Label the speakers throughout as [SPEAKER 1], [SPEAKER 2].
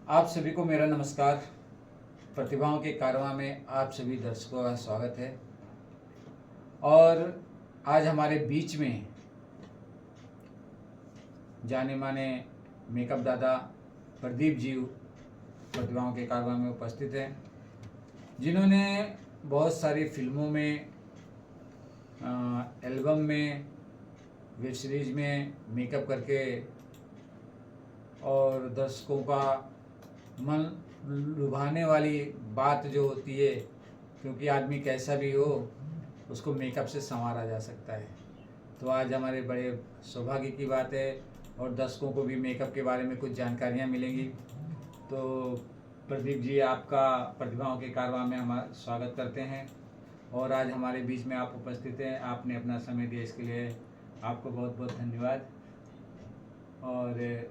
[SPEAKER 1] आप सभी को मेरा नमस्कार। प्रतिभाओं के कारवां में आप सभी दर्शकों का स्वागत है। और आज हमारे बीच में जाने माने मेकअप दादा प्रदीप जी प्रतिभाओं के कारवां में उपस्थित हैं, जिन्होंने बहुत सारी फिल्मों में, एल्बम में, वेब सीरीज में मेकअप करके और दर्शकों का मन लुभाने वाली बात जो होती है, क्योंकि आदमी कैसा भी हो उसको मेकअप से संवारा जा सकता है। तो आज हमारे बड़े सौभाग्य की बात है और दर्शकों को भी मेकअप के बारे में कुछ जानकारियाँ मिलेंगी। तो प्रदीप जी, आपका प्रतिभाओं के कारवां में हमारा स्वागत करते हैं और आज हमारे बीच में आप उपस्थित हैं। आपने अपना समय दिया, इसके लिए आपको बहुत बहुत धन्यवाद। और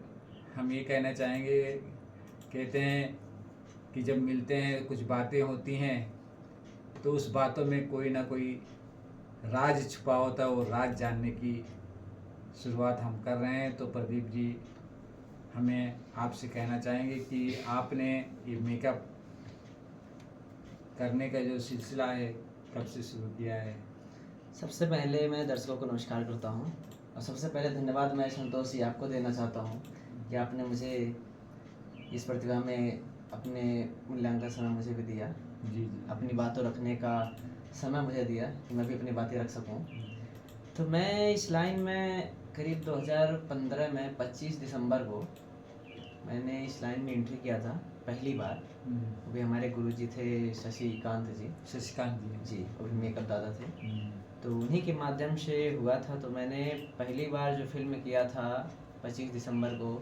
[SPEAKER 1] हम ये कहना चाहेंगे, कहते हैं कि जब मिलते हैं कुछ बातें होती हैं तो उस बातों में कोई ना कोई राज छुपा होता है। वो राज जानने की शुरुआत हम कर रहे हैं। तो प्रदीप जी, हमें आपसे कहना चाहेंगे कि आपने ये मेकअप करने का जो सिलसिला है कब से शुरू किया है?
[SPEAKER 2] सबसे पहले मैं दर्शकों को नमस्कार करता हूं और सबसे पहले धन्यवाद मैं संतोष जी आपको देना चाहता हूं कि आपने मुझे इस प्रतिभा में अपने मूल्यांकन समय मुझे भी दिया।
[SPEAKER 1] जी।
[SPEAKER 2] अपनी बातों रखने का समय मुझे दिया कि मैं भी अपनी बातें रख सकूं। तो मैं इस लाइन में करीब 2015 में 25 दिसंबर को मैंने इस लाइन में एंट्री किया था पहली बार। अभी हमारे गुरुजी थे शशिकांत जी। जी, वो भी मेकअप दादा थे। तो उन्हीं के माध्यम से हुआ था। तो मैंने पहली बार जो फिल्म किया था 25 दिसंबर को,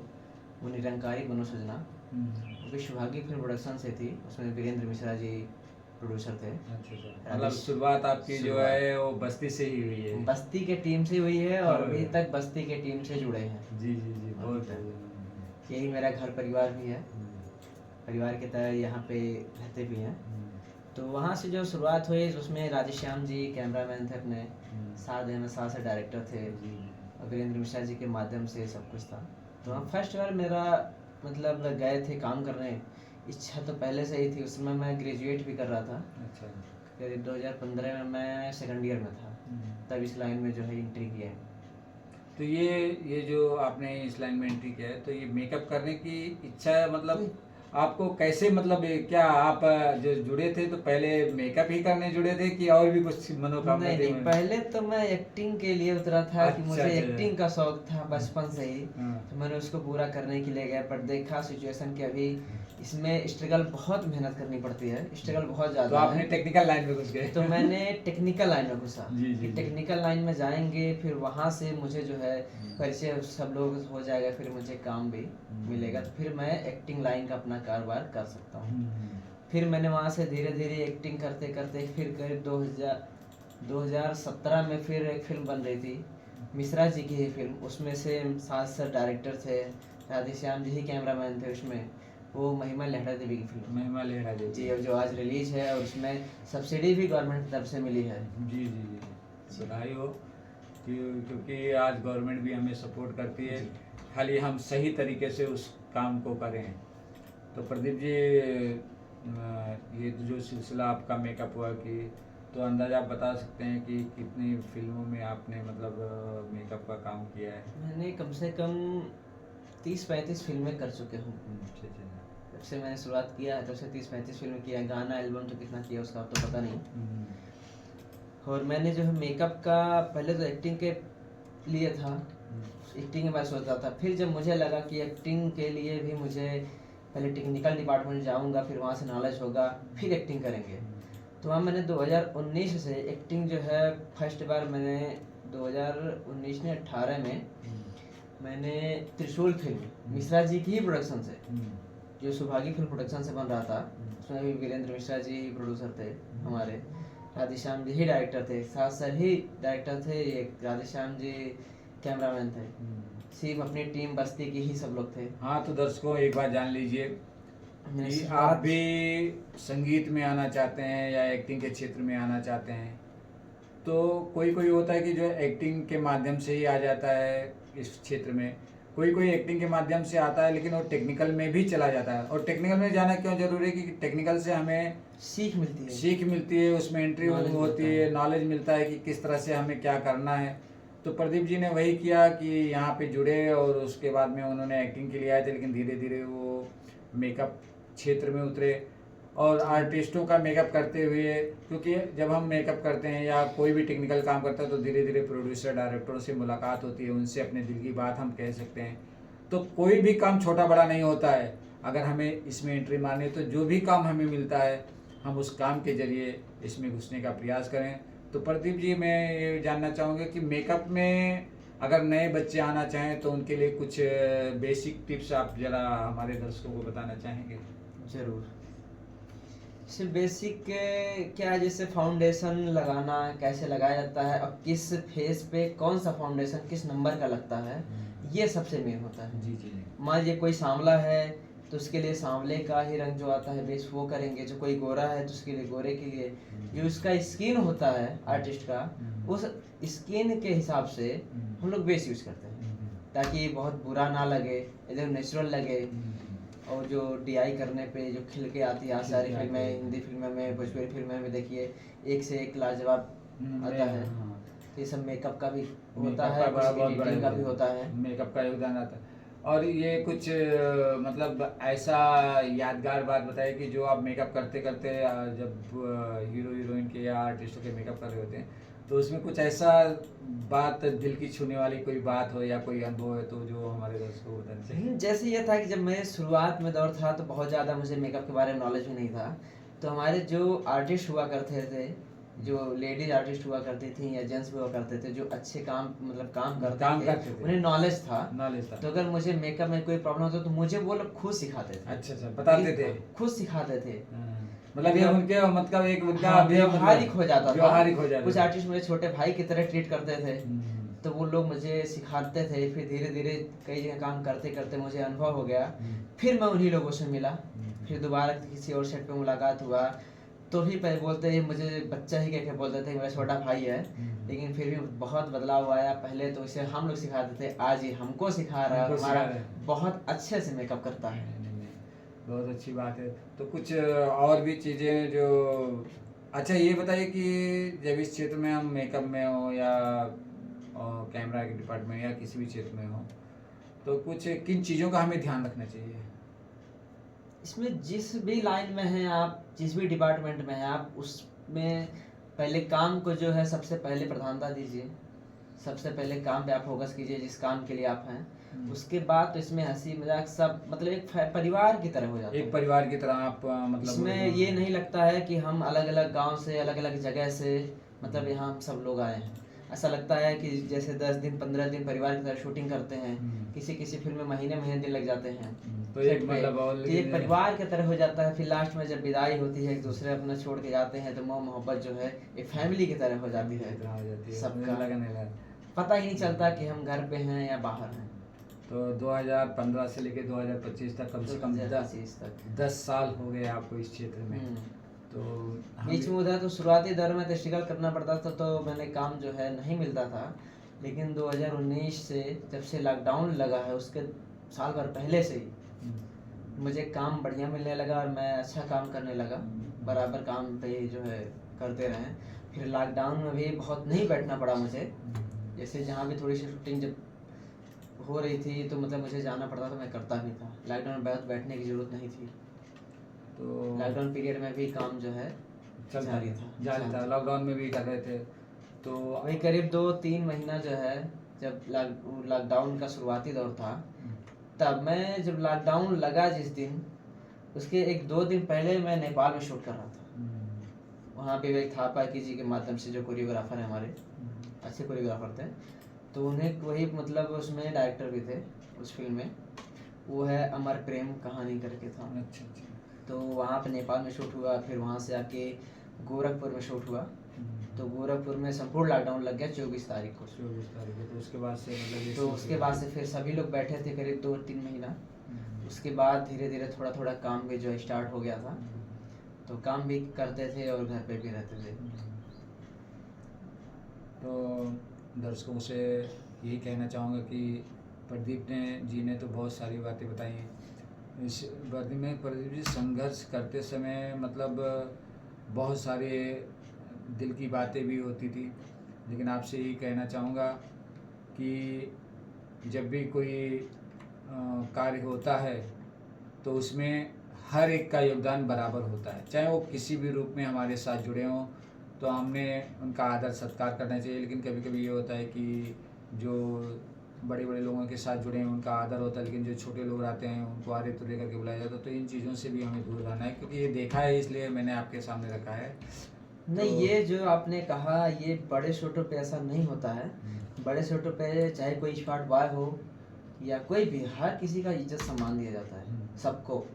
[SPEAKER 2] वो निरंकारी मनोसृजना, वो भी सौभाग्य फिल्म प्रोडक्शन से थी। उसमें वीरेंद्र मिश्रा जी प्रोड्यूसर थे।
[SPEAKER 1] अच्छा। मतलब शुरुआत आपकी जो है वो बस्ती से ही हुई है?
[SPEAKER 2] बस्ती के टीम से हुई है और अभी तक बस्ती के टीम से जुड़े हैं।
[SPEAKER 1] जी, बहुत
[SPEAKER 2] यही मेरा घर परिवार भी है, परिवार की तरह यहाँ पे रहते भी हैं। तो वहाँ से जो शुरुआत हुई उसमें राधेश्याम जी कैमरामैन थे अपने, साथ अहमद शाह से डायरेक्टर थे और वीरेंद्र मिश्रा जी के माध्यम से सब कुछ था। तो हम फर्स्ट बार मेरा मतलब गए थे काम करने, इच्छा तो पहले से ही थी। उस समय मैं ग्रेजुएट भी कर रहा था।
[SPEAKER 1] अच्छा।
[SPEAKER 2] करीब 2015 में मैं सेकंड ईयर में था, तब इस लाइन में जो है एंट्री किया है।
[SPEAKER 1] तो ये जो आपने इस लाइन में एंट्री किया है, तो ये मेकअप करने की इच्छा मतलब आपको कैसे, मतलब क्या आप जो जुड़े थे तो पहले मेकअप ही करने जुड़े थे कि और भी कुछ मनोकामना थी?
[SPEAKER 2] नहीं, पहले तो मैं एक्टिंग के लिए उतरा था। कि मुझे
[SPEAKER 1] अच्छा।
[SPEAKER 2] एक्टिंग का शौक था बचपन से ही।
[SPEAKER 1] हाँ।
[SPEAKER 2] तो मैंने उसको पूरा करने के लिए गया, पर देखा सिचुएशन कि अभी इसमें स्ट्रगल, बहुत मेहनत करनी पड़ती है, स्ट्रगल बहुत
[SPEAKER 1] तो
[SPEAKER 2] ज़्यादा
[SPEAKER 1] आपने
[SPEAKER 2] है।
[SPEAKER 1] टेक्निकल लाइन में घुस गए?
[SPEAKER 2] तो मैंने टेक्निकल लाइन में घुसा
[SPEAKER 1] जी।
[SPEAKER 2] टेक्निकल लाइन में जाएंगे, फिर वहाँ से मुझे जो है परिचय सब लोग हो जाएगा, फिर मुझे काम भी मिलेगा, तो फिर मैं एक्टिंग लाइन का अपना कारोबार कर सकता हूँ। फिर मैंने वहाँ से धीरे धीरे एक्टिंग करते करते फिर करीब 2017 में फिर एक फिल्म बन रही थी, मिश्रा जी की ही फिल्म। उसमें से 7 सर डायरेक्टर थे, राधेश्याम जी ही कैमरामैन थे उसमें। वो महिमा लहरा देवी की फिल्म,
[SPEAKER 1] महिमा लहरा देवी
[SPEAKER 2] जी, जो आज रिलीज है और उसमें सब्सिडी भी गवर्नमेंट की तरफ से मिली है।
[SPEAKER 1] जी। बधाई हो, क्योंकि आज गवर्नमेंट भी हमें सपोर्ट करती है, खाली हम सही तरीके से उस काम को करें। तो प्रदीप जी, ये जो सिलसिला आपका मेकअप हुआ कि, तो अंदाज़ा आप बता सकते हैं कि कितनी फिल्मों में आपने मतलब मेकअप का काम किया है?
[SPEAKER 2] मैंने कम से कम 30-35 फिल्में कर चुके हूँ। जब से मैंने शुरुआत किया है तब से 30-35 फिल्म किया है। गाना एल्बम तो कितना किया उसका तो पता नहीं। और मैंने जो है मेकअप का पहले तो एक्टिंग के लिए था, एक्टिंग के बारे सोचता था। फिर जब मुझे लगा कि एक्टिंग के लिए भी मुझे पहले टेक्निकल डिपार्टमेंट जाऊंगा, फिर वहाँ से नॉलेज होगा, फिर एक्टिंग करेंगे। तो वहाँ मैंने 2019 से एक्टिंग जो है फर्स्ट बार मैंने 2019 में 18 में मैंने त्रिशूल फिल्म मिश्रा जी की ही प्रोडक्शन से, जो सौभाग्य फिल्म प्रोडक्शन से बन रहा था, उसमें भी वीरेंद्र मिश्रा जी ही प्रोड्यूसर थे हमारे, राधेश्याम जी ही डायरेक्टर थे, 7 सर ही डायरेक्टर थे, एक राधेश्याम जी कैमरामैन थे, सिर्फ अपनी टीम बस्ती की ही सब लोग थे।
[SPEAKER 1] हाँ, तो दर्शकों एक बात जान लीजिए कि आप भी संगीत में आना चाहते हैं या एक्टिंग के क्षेत्र में आना चाहते हैं, तो कोई होता है कि जो एक्टिंग के माध्यम से ही आ जाता है इस क्षेत्र में, कोई कोई एक्टिंग के माध्यम से आता है, लेकिन वो टेक्निकल में भी चला जाता है। और टेक्निकल में जाना क्यों जरूरी है कि टेक्निकल से हमें
[SPEAKER 2] सीख मिलती है।
[SPEAKER 1] सीख मिलती है, उसमें एंट्री
[SPEAKER 2] Knowledge
[SPEAKER 1] होती
[SPEAKER 2] मिलता
[SPEAKER 1] है,
[SPEAKER 2] है।
[SPEAKER 1] नॉलेज मिलता है कि किस तरह से हमें क्या करना है। तो प्रदीप जी ने वही किया कि यहाँ पे जुड़े और उसके बाद में उन्होंने एक्टिंग के लिए आए थे, लेकिन धीरे धीरे वो मेकअप क्षेत्र में उतरे और आर्टिस्टों का मेकअप करते हुए, क्योंकि जब हम मेकअप करते हैं या कोई भी टेक्निकल काम करता है तो धीरे धीरे प्रोड्यूसर डायरेक्टरों से मुलाकात होती है, उनसे अपने दिल की बात हम कह सकते हैं। तो कोई भी काम छोटा बड़ा नहीं होता है, अगर हमें इसमें एंट्री मारनी है तो जो भी काम हमें मिलता है हम उस काम के जरिए इसमें घुसने का प्रयास करें। तो प्रदीप जी, मैं ये जानना चाहूँगा कि मेकअप में अगर नए बच्चे आना चाहें तो उनके लिए कुछ बेसिक टिप्स आप ज़रा हमारे दर्शकों को बताना चाहेंगे?
[SPEAKER 2] जरूर। सिर्फ बेसिक क्या है, जैसे फाउंडेशन लगाना कैसे लगाया जाता है और किस फेस पे कौन सा फाउंडेशन किस नंबर का लगता है, ये सबसे मेन होता है।
[SPEAKER 1] जी जी जी।
[SPEAKER 2] मान लीजिए कोई सांवला है तो उसके लिए सांवले का ही रंग जो आता है बेस वो करेंगे, जो कोई गोरा है तो उसके लिए गोरे के लिए जो उसका स्किन होता है आर्टिस्ट का, उस स्किन के हिसाब से हम लोग बेस यूज करते हैं ताकि बहुत बुरा ना लगे, एकदम नेचुरल लगे। और जो डीआई करने पे जो खिल के आती है, सारी फिल्में, हिंदी फिल्में में, भोजपुरी फिल्में में देखिए एक से एक लाजवाब आता है। तो ये सब मेकअप का भी होता है,
[SPEAKER 1] बहुत बड़ा
[SPEAKER 2] एडिटिंग का भी होता है।
[SPEAKER 1] मेकअप का योगदान आता है। और ये कुछ मतलब ऐसा यादगार बात बताइए कि जो आप मेकअप करते करते जब हीरो हीरोइन के या आर्टिस्टों के मेकअप कर रहे होते हैं तो उसमें कुछ ऐसा बात दिल की छूने वाली कोई बात हो या कोई अनुभव है तो जो हमारे दोस्तों को बताना चाहिए।
[SPEAKER 2] जैसे ये था कि जब मैं शुरुआत में दौर था तो बहुत ज़्यादा मुझे मेकअप के बारे में नॉलेज भी नहीं था। तो हमारे जो आर्टिस्ट हुआ करते थे, जो लेडीज आर्टिस्ट हुआ करती थी या जेंट्स हुआ करते थे, जो अच्छे काम मतलब काम करते थे, उन्हें नॉलेज था।
[SPEAKER 1] तो
[SPEAKER 2] अगर मुझे मेकअप में कोई प्रॉब्लम होता तो मुझे वो लोग खुद सिखाते थे।
[SPEAKER 1] अच्छा, बताते थे,
[SPEAKER 2] खुद सिखाते थे।
[SPEAKER 1] मतलब ये उनके मतलब एक उनका
[SPEAKER 2] व्यवहारिक हो जाता था।
[SPEAKER 1] व्यवहारिक हो जाता।
[SPEAKER 2] कुछ आर्टिस्ट मुझे छोटे भाई की तरह ट्रीट करते थे, तो वो लोग मुझे सिखाते थे। फिर धीरे धीरे कई जगह काम करते करते मुझे अनुभव हो गया। फिर मैं उन्हीं लोगों से मिला, फिर दोबारा किसी और सेट पे मुलाकात हुआ तो भी पहले बोलते ही मुझे बच्चा ही कह के बोलते थे, मेरा छोटा भाई है। लेकिन फिर भी बहुत बदलाव आया। पहले तो इसे हम लोग सिखाते थे, आज ये हमको सिखा रहा है, हमारा बहुत अच्छे से मेकअप करता है।
[SPEAKER 1] बहुत अच्छी बात है। तो कुछ और भी चीज़ें जो, अच्छा ये बताइए कि जब इस क्षेत्र में हम मेकअप में हो या कैमरा के डिपार्टमेंट या किसी भी क्षेत्र में हो तो कुछ किन चीज़ों का हमें ध्यान रखना चाहिए?
[SPEAKER 2] इसमें जिस भी लाइन में हैं आप, जिस भी डिपार्टमेंट में हैं आप, उसमें पहले काम को जो है सबसे पहले प्रधानता दीजिए। सबसे पहले काम पे आप फोकस कीजिए जिस काम के लिए आप हैं। उसके बाद तो इसमें हंसी मजाक सब मतलब एक परिवार की तरह हो जाता है।
[SPEAKER 1] एक परिवार की तरह आप मतलब
[SPEAKER 2] इसमें ये नहीं लगता है कि हम अलग अलग गांव से, अलग अलग जगह से मतलब यहाँ हम सब लोग आए हैं। ऐसा लगता है कि जैसे 10 दिन 15 दिन परिवार की तरह शूटिंग करते हैं। किसी किसी फिल्म में महीने महीने दिन लग जाते हैं।
[SPEAKER 1] तो एक मतलब
[SPEAKER 2] तो एक परिवार की तरह हो जाता है। फिर लास्ट में जब विदाई होती है, एक दूसरे अपना छोड़ के जाते हैं, तो मोह मोहब्बत जो है एक फैमिली की तरह हो जाती है। सबका पता ही नहीं चलता कि हम घर पे हैं या बाहर हैं।
[SPEAKER 1] तो 2015 से लेके 2025 तक कम से कम 10 साल हो गए आपको इस क्षेत्र में। तो
[SPEAKER 2] बीच में उधर तो शुरुआती दौर में तो स्ट्रगल करना पड़ता था, तो मैंने काम जो है नहीं मिलता था। लेकिन 2019 से जब से लॉकडाउन लगा है उसके साल भर पहले से ही मुझे काम बढ़िया मिलने लगा और मैं अच्छा काम करने लगा। बराबर काम पे ही जो है करते रहे। फिर लॉकडाउन में भी बहुत नहीं बैठना पड़ा मुझे। जैसे जहाँ भी थोड़ी सी शूटिंग जब हो रही थी तो मतलब मुझे जाना पड़ता था, मैं करता भी था। लॉकडाउन में बहुत बैठने की ज़रूरत नहीं थी। तो लॉकडाउन पीरियड में भी काम जो है जारी था।
[SPEAKER 1] लॉकडाउन में भी कर रहे थे। तो
[SPEAKER 2] वही करीब 2-3 महीना जो है, जब लॉकडाउन का शुरुआती दौर था, तब मैं जब लॉकडाउन लगा जिस दिन, उसके 1-2 दिन पहले मैं नेपाल में शूट कर रहा था। वहाँ पे विवेक थापा जी के माध्यम से, जो कोरियोग्राफर हैं हमारे, अच्छे कोरियोग्राफर थे, तो उन्हें वही मतलब उसमें डायरेक्टर भी थे उस फिल्म में। वो है अमर प्रेम कहानी करके था।
[SPEAKER 1] अच्छा।
[SPEAKER 2] तो वहाँ पे नेपाल में शूट हुआ। फिर वहाँ से आके गोरखपुर में शूट हुआ। तो गोरखपुर में संपूर्ण लॉकडाउन लग गया 24 तारीख को।
[SPEAKER 1] तो उसके बाद से मतलब
[SPEAKER 2] तो उसके बाद से फिर सभी लोग बैठे थे करीब 2-3 महीना। उसके बाद धीरे धीरे थोड़ा थोड़ा काम भी जो है स्टार्ट हो गया था। तो काम भी करते थे और घर पे भी रहते थे।
[SPEAKER 1] तो दर्शकों से यही कहना चाहूँगा कि प्रदीप जी ने तो बहुत सारी बातें बताई हैं। इस प्रदीप जी संघर्ष करते समय मतलब बहुत सारे दिल की बातें भी होती थी, लेकिन आपसे यही कहना चाहूँगा कि जब भी कोई कार्य होता है तो उसमें हर एक का योगदान बराबर होता है, चाहे वो किसी भी रूप में हमारे साथ जुड़े हों, तो हमने उनका आदर सत्कार करना चाहिए। लेकिन कभी कभी ये होता है कि जो बड़े बड़े लोगों के साथ जुड़े हैं उनका आदर होता है, लेकिन जो छोटे लोग आते हैं उनको आरे तुरे करके बुलाया जाता है। तो इन चीज़ों से भी हमें दूर रहना है, क्योंकि ये देखा है इसलिए मैंने आपके सामने रखा है।
[SPEAKER 2] नहीं,
[SPEAKER 1] तो
[SPEAKER 2] ये जो आपने कहा ये बड़े छोटों पे ऐसा नहीं होता है। बड़े छोटों पे चाहे कोई स्मार्ट बॉय हो या कोई भी, हर किसी का इज्जत सम्मान दिया जाता है सबको।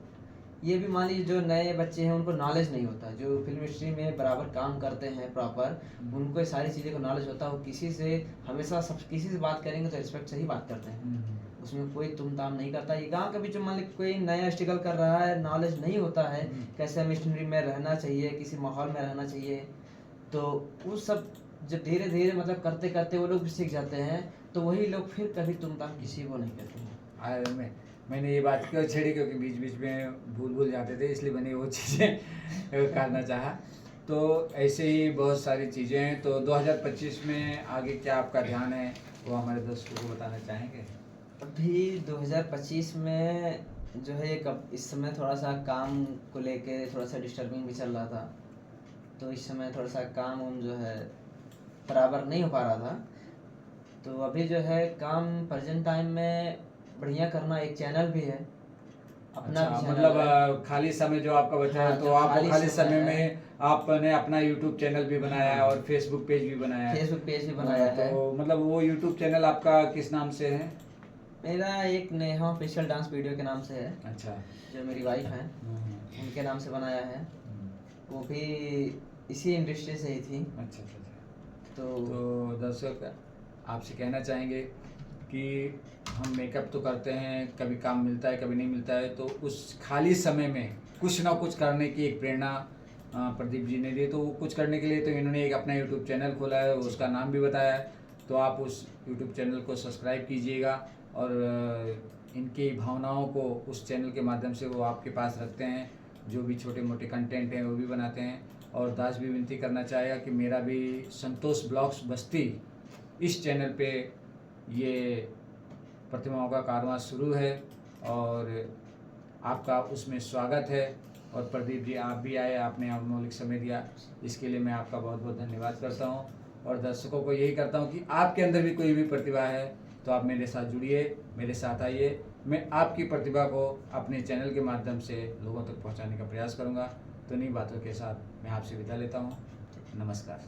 [SPEAKER 2] ये भी मान लीजिए जो नए बच्चे हैं उनको नॉलेज नहीं होता, जो फिल्म इंडस्ट्री में बराबर काम करते हैं प्रॉपर, उनको ये सारी चीज़ें को नॉलेज होता है। वो किसी से हमेशा सब किसी से बात करेंगे तो रिस्पेक्ट से ही बात करते हैं, उसमें कोई तुम ताम नहीं करता। ये गांव का भी जो मान लीजिए कोई नया स्ट्रगल कर रहा है, नॉलेज नहीं होता है कैसे हमें इंडस्ट्री में रहना चाहिए, किसी माहौल में रहना चाहिए, तो वो सब जब धीरे धीरे मतलब करते करते वो लोग भी सीख जाते हैं, तो वही लोग फिर कभी तुम ताम किसी को नहीं कहते हैं।
[SPEAKER 1] मैंने ये बात क्यों छेड़ी, क्योंकि बीच बीच में भूल जाते थे, इसलिए मैंने वो चीज़ें करना चाहा। तो ऐसे ही बहुत सारी चीज़ें हैं। तो 2025 में आगे क्या आपका ध्यान है वो हमारे दोस्तों को बताना चाहेंगे?
[SPEAKER 2] अभी 2025 में जो है कब इस समय थोड़ा सा काम को लेके थोड़ा सा डिस्टर्बिंग भी चल रहा था, तो इस समय थोड़ा सा काम जो है बराबर नहीं हो पा रहा था। तो अभी जो है काम प्रेजेंट टाइम में बढ़िया करना, एक चैनल भी है अपना
[SPEAKER 1] अच्छा,
[SPEAKER 2] भी चैनल
[SPEAKER 1] मतलब
[SPEAKER 2] है।
[SPEAKER 1] खाली समय जो आपका बचा है,
[SPEAKER 2] हाँ,
[SPEAKER 1] तो
[SPEAKER 2] जो
[SPEAKER 1] आप
[SPEAKER 2] खाली
[SPEAKER 1] खाली
[SPEAKER 2] समय
[SPEAKER 1] समय
[SPEAKER 2] है।
[SPEAKER 1] में आपने अपना यूट्यूब चैनल भी बनाया है और फेसबुक पेज भी बनाया है।
[SPEAKER 2] फेसबुक पेज भी बनाया है।
[SPEAKER 1] तो मतलब वो यूट्यूब चैनल आपका किस नाम से है?
[SPEAKER 2] मेरा एक नेहा ऑफिशियल डांस वीडियो के नाम से है।
[SPEAKER 1] अच्छा।
[SPEAKER 2] जो मेरी वाइफ हैं उनके नाम से बनाया है, वो भी इसी इंडस्ट्री से ही थी।
[SPEAKER 1] अच्छा अच्छा अच्छा।
[SPEAKER 2] तो
[SPEAKER 1] दर्शक आपसे कहना चाहेंगे कि हम मेकअप तो करते हैं, कभी काम मिलता है कभी नहीं मिलता है, तो उस खाली समय में कुछ ना कुछ करने की एक प्रेरणा प्रदीप जी ने दी। तो वो कुछ करने के लिए तो इन्होंने एक अपना यूट्यूब चैनल खोला है, उसका नाम भी बताया है। तो आप उस यूट्यूब चैनल को सब्सक्राइब कीजिएगा और इनकी भावनाओं को उस चैनल के माध्यम से वो आपके पास रखते हैं, जो भी छोटे मोटे कंटेंट हैं वो भी बनाते हैं। और दास भी विनती करना चाहेगा कि मेरा भी संतोष ब्लॉग्स बस्ती इस चैनल पे ये प्रतिमाओं का कारवां शुरू है और आपका उसमें स्वागत है। और प्रदीप जी आप भी आए, आपने अमूल्य समय दिया, इसके लिए मैं आपका बहुत बहुत धन्यवाद करता हूँ। और दर्शकों को यही करता हूँ कि आपके अंदर भी कोई भी प्रतिभा है तो आप मेरे साथ जुड़िए, मेरे साथ आइए। मैं आपकी प्रतिभा को अपने चैनल के माध्यम से लोगों तक पहुँचाने का प्रयास करूँगा। तो इन्हीं बातों के साथ मैं आपसे विदा लेता हूँ। नमस्कार।